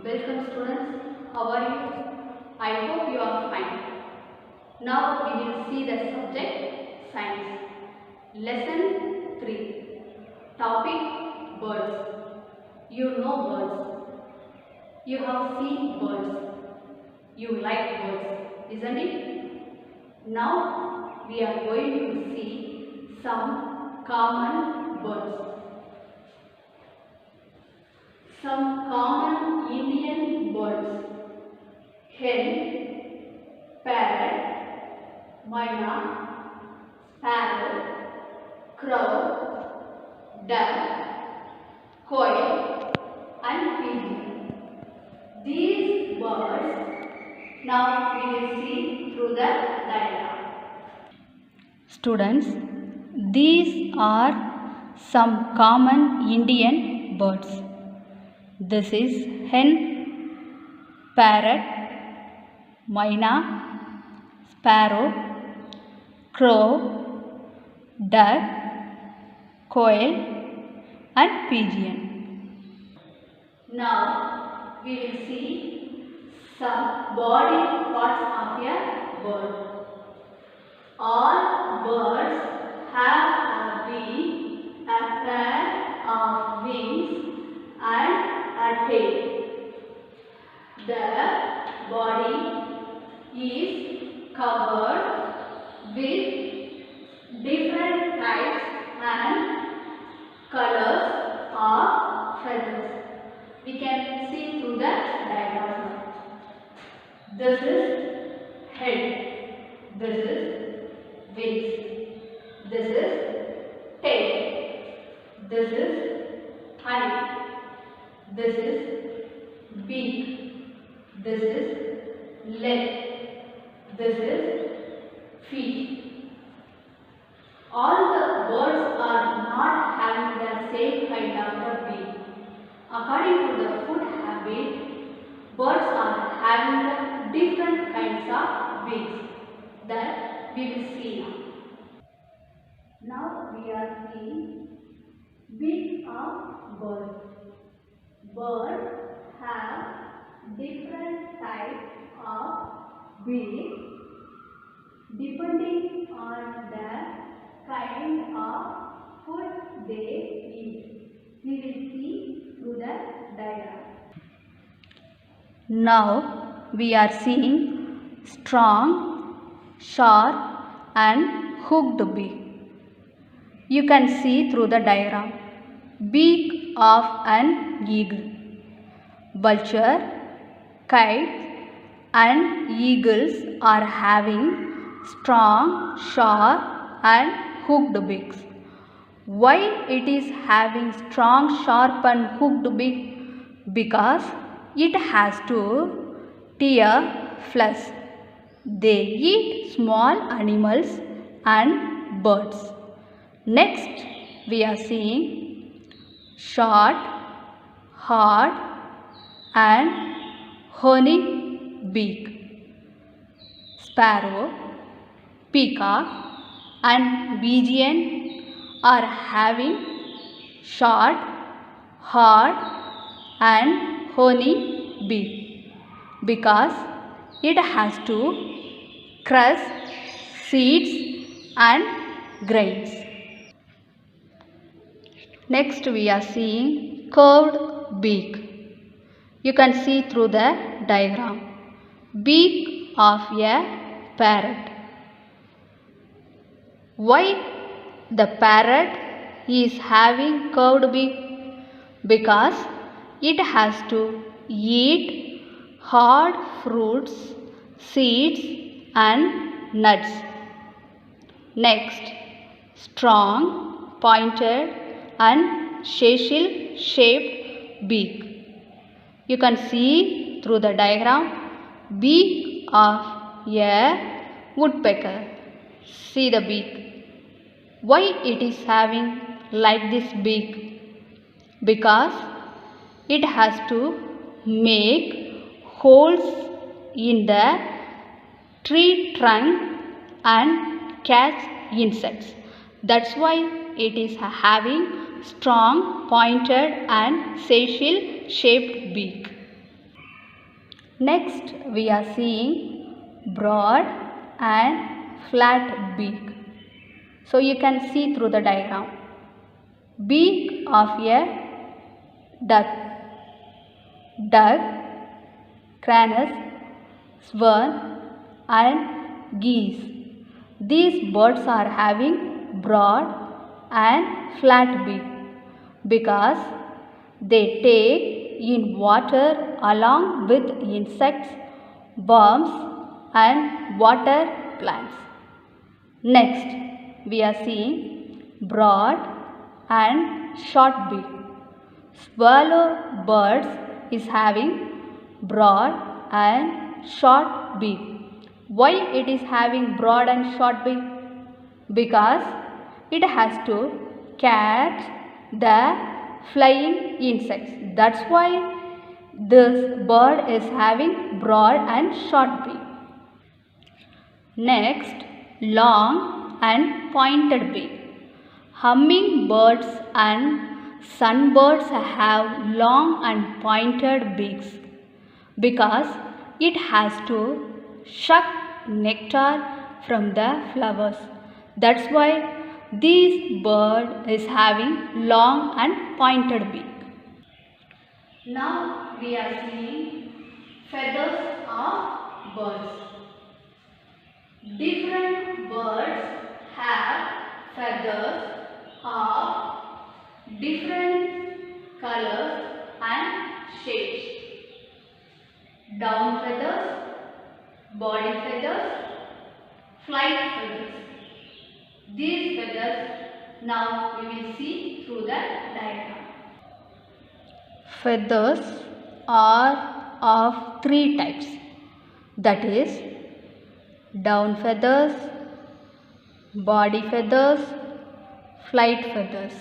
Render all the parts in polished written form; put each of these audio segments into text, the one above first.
Welcome students. How are you? I hope you are fine. Now we will see the subject science. Lesson 3. Topic birds. You know birds. You have seen birds. You like birds, isn't it? Now we are going to see some common birds. Some common Indian birds: hen, parrot, myna, sparrow, crow, dove, quail and pigeon. These birds now we will see through the diagram. Students, these are some common Indian birds. This is hen, parrot, myna, sparrow, crow, duck, quail and pigeon. Now we will see some body parts of a bird. All birds have a beak, a pair of wings and a tail. The body is covered with different types and colors of feathers. We can see through the diagram. This is head. This is wings. This is tail. This is eye. This is beak. This is leg. This is feet. All the birds are not having the same kind of the beak. According to the food habit, birds are having the different kinds of beaks that we will see now. Now we are seeing beak of bird. Birds have different types of beak depending on the kind of food they eat. We will see through the diagram. Now we are seeing strong, sharp and hooked beak. You can see through the diagram. Beak of an eagle. Vulture, kites and eagles are having strong, sharp and hooked beaks. Why it is having strong, sharp and hooked beak? Because it has to tear flesh. They eat small animals and birds. Next we are seeing short, hard and horny beak. Sparrow, peacock and pigeon are having short, hard and horny beak because it has to crush seeds and grains. Next we are seeing curved beak. You can see through the diagram. Beak of a parrot. Why the parrot is having curved beak? Because it has to eat hard fruits, seeds and nuts. Next, strong, pointed and sessile shaped beak. You can see through the diagram beak of a woodpecker. See the beak. Why it is having like this beak? Because it has to make holes in the tree trunk and catch insects. That's why it is having strong, pointed and sessile shaped beak. Next, we are seeing broad and flat beak. So you can see through the diagram. Beak of a duck, cranes, swan and geese. These birds are having broad and flat beak because they take in water along with insects, worms and water plants. Next, we are seeing broad and short beak. Swallow birds is having broad and short beak. Why it is having broad and short beak? Because it has to catch the flying insects. That's why this bird is having broad and short beak. Next, long and pointed beak. Hummingbirds and sunbirds have long and pointed beaks because it has to suck nectar from the flowers. That's why this bird is having long and pointed beak. Now we are seeing feathers of birds. Different birds have feathers of different colors and shapes. Down feathers, body feathers, flight feathers. These feathers now we will see through the diagram. Feathers are of three types, that is down feathers, body feathers, flight feathers.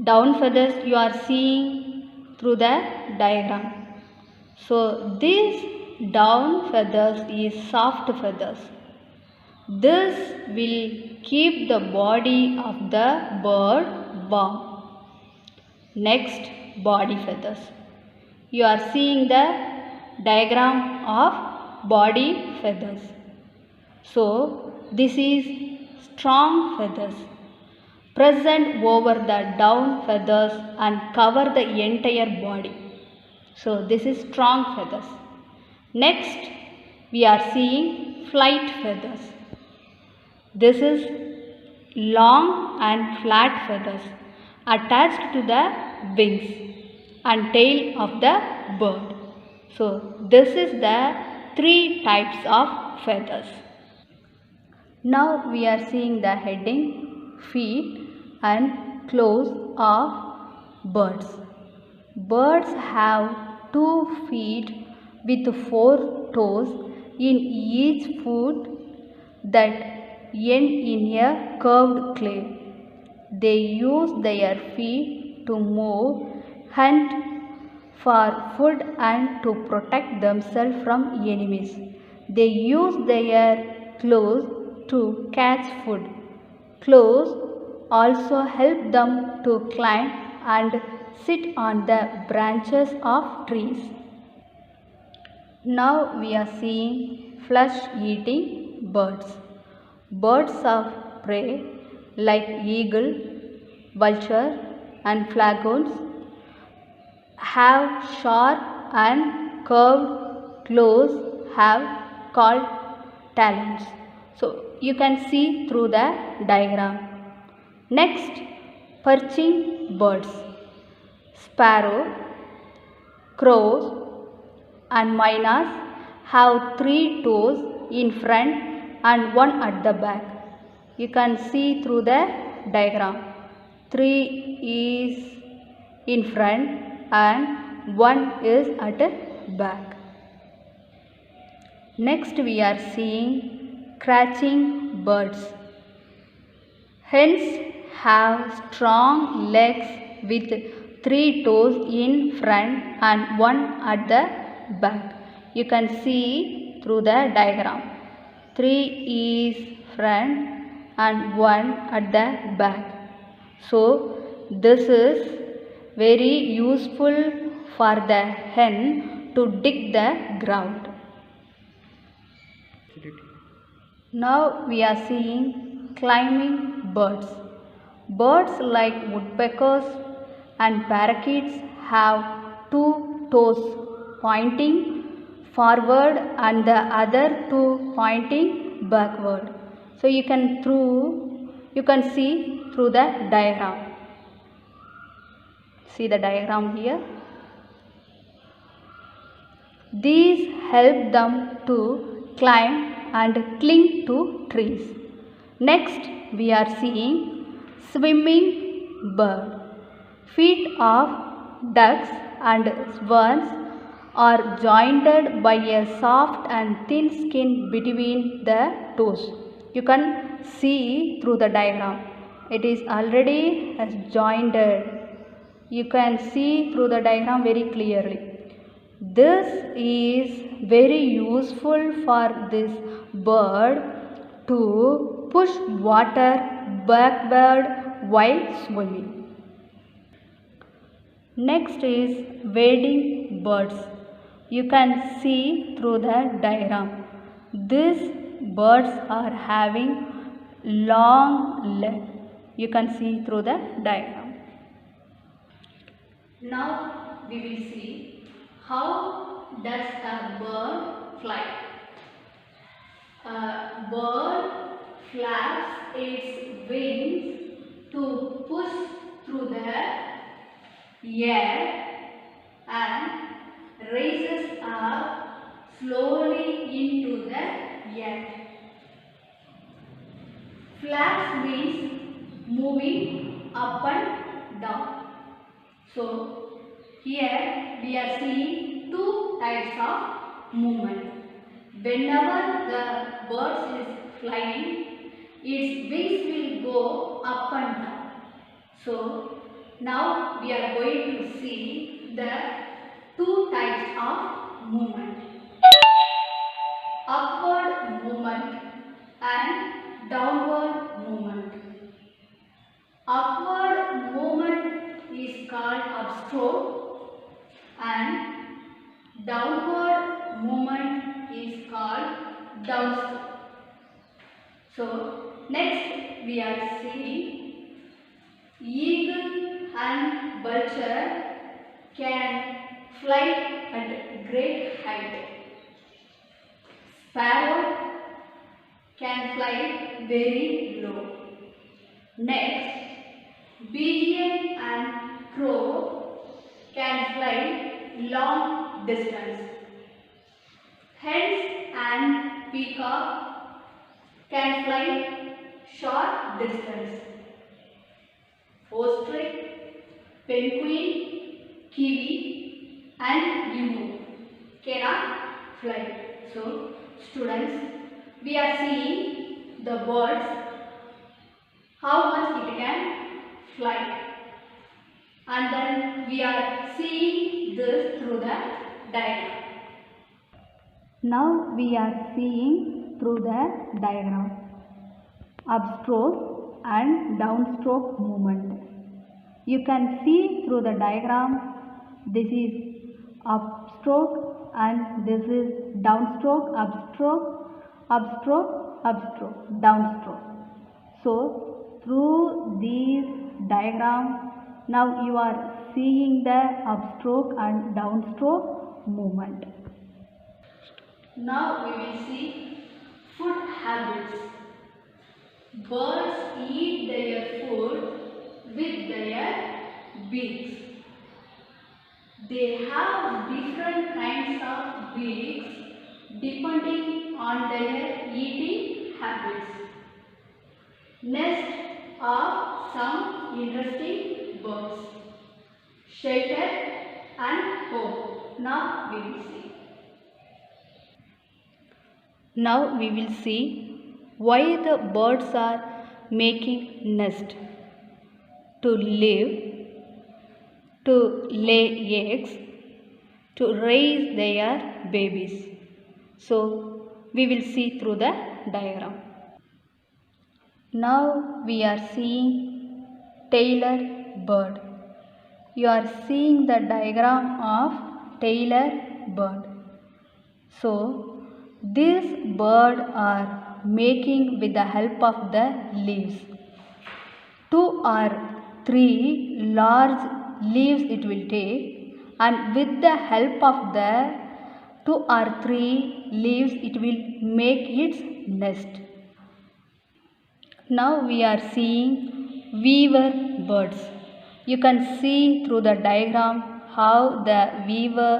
Down feathers you are seeing through the diagram. So this down feathers is soft feathers. This will keep the body of the bird warm. Next, body feathers. You are seeing the diagram of body feathers. So this is strong feathers present over the down feathers and cover the entire body. So this is strong feathers. Next, we are seeing flight feathers. This is long and flat feathers attached to the wings and tail of the bird. So this is the three types of feathers. Now we are seeing the heading, feet and claws of birds. Birds have 2 feet with 4 toes in each foot that end in a curved claw. They use their feet to move, hunt for food and to protect themselves from enemies. They use their claws to catch food. Claws also help them to climb and sit on the branches of trees. Now we are seeing flesh-eating birds. Birds of prey like eagle, vulture and falcons have sharp and curved claws called talons. So you can see through the diagram. Next, perching birds. Sparrow, crows and mynas have 3 toes in front and 1 at the back. You can see through the diagram. 3 is in front and 1 is at the back. Next we are seeing crouching birds. Hens have strong legs with 3 toes in front and 1 at the back. You can see through the diagram. 3 is front and 1 at the back. So this is very useful for the hen to dig the ground. Now we are seeing climbing birds. Birds like woodpeckers and parakeets have two toes pointing forward and the other two pointing backward. So you can see through the diagram. See the diagram here. These help them to climb and cling to trees. Next we are seeing swimming bird. Feet of ducks and swans are joined by a soft and thin skin between the toes. You can see through the diagram. It is already joined. You can see through the diagram very clearly. This is very useful for this bird to push water backward while swimming. Next is wading birds. You can see through the diagram. These birds are having long legs. You can see through the diagram. Now we will see how does a bird fly. A bird flaps its wings to push through the air and raises up slowly into the air. Flaps means moving up and down. So here we are seeing two types of movement. Whenever the bird is flying, its wings will go up and down. So now we are going to see the two types of movement. Upward movement and downward movement. Upward movement is called upstroke and downward movement is called downstroke. So next we are seeing eagle and vulture can fly at great height. Sparrow can fly very low. Next, pigeon and crow can fly long distance. Hens and peacock can fly short distance. Ostrich, penguin, kiwi and emu cannot fly. So students, we are seeing the birds, how much it can fly, and then we are seeing this through the diagram. Now we are seeing through the diagram upstroke and downstroke movement. You can see through the diagram, this is upstroke and this is downstroke, upstroke, upstroke, upstroke, downstroke. So through these diagrams, now you are seeing the upstroke and downstroke movement. Now we will see food habits. Birds eat their food with their beaks. They have different kinds of beaks depending on their eating habits. Next are some interesting birds. Shelter and home. Now we will see. Now we will see why the birds are making nest. To live, to lay eggs, to raise their babies. So we will see through the diagram. Now we are seeing Tailor bird. You are seeing the diagram of Tailor bird. So this bird are making with the help of the leaves. 2 or 3 large leaves it will take, and with the help of the 2 or 3 leaves it will make its nest. Now we are seeing weaver birds. You can see through the diagram how the weaver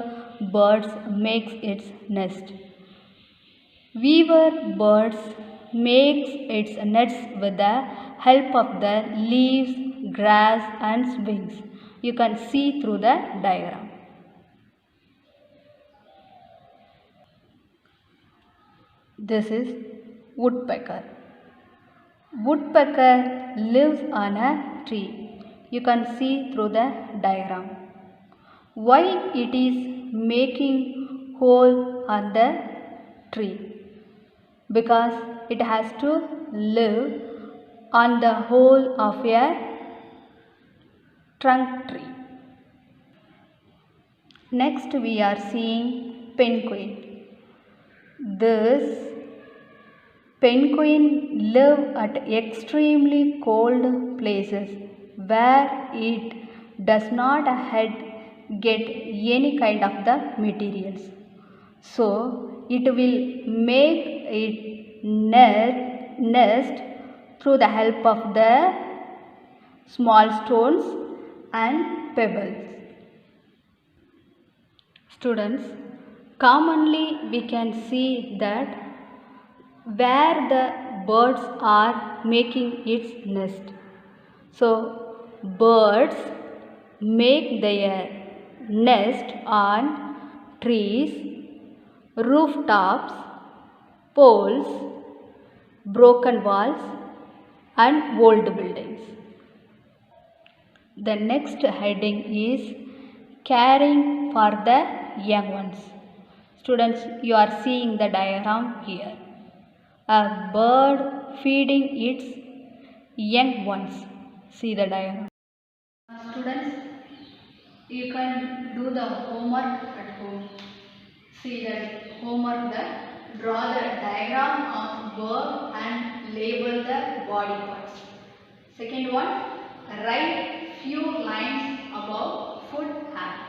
birds makes its nest. Weaver birds makes its nest with the help of the leaves, grass and wings. You can see through the diagram. This is woodpecker. Woodpecker lives on a tree. You can see through the diagram. Why it is making hole on the tree? Because it has to live on the hole of a trunk tree. Next we are seeing penguin. This penguin live at extremely cold places where it does not get any kind of the materials. So it will make its nest through the help of the small stones and pebbles. Students, commonly we can see that where the birds are making its nest. So birds make their nest on trees, rooftops, poles, broken walls and old buildings. The next heading is caring for the young ones. Students, you are seeing the diagram here. A bird feeding its young ones. See the diagram. Students, you can do the homework at home. See the homework that draw the diagram of bird and label the body parts. Second one, write few lines about food habits.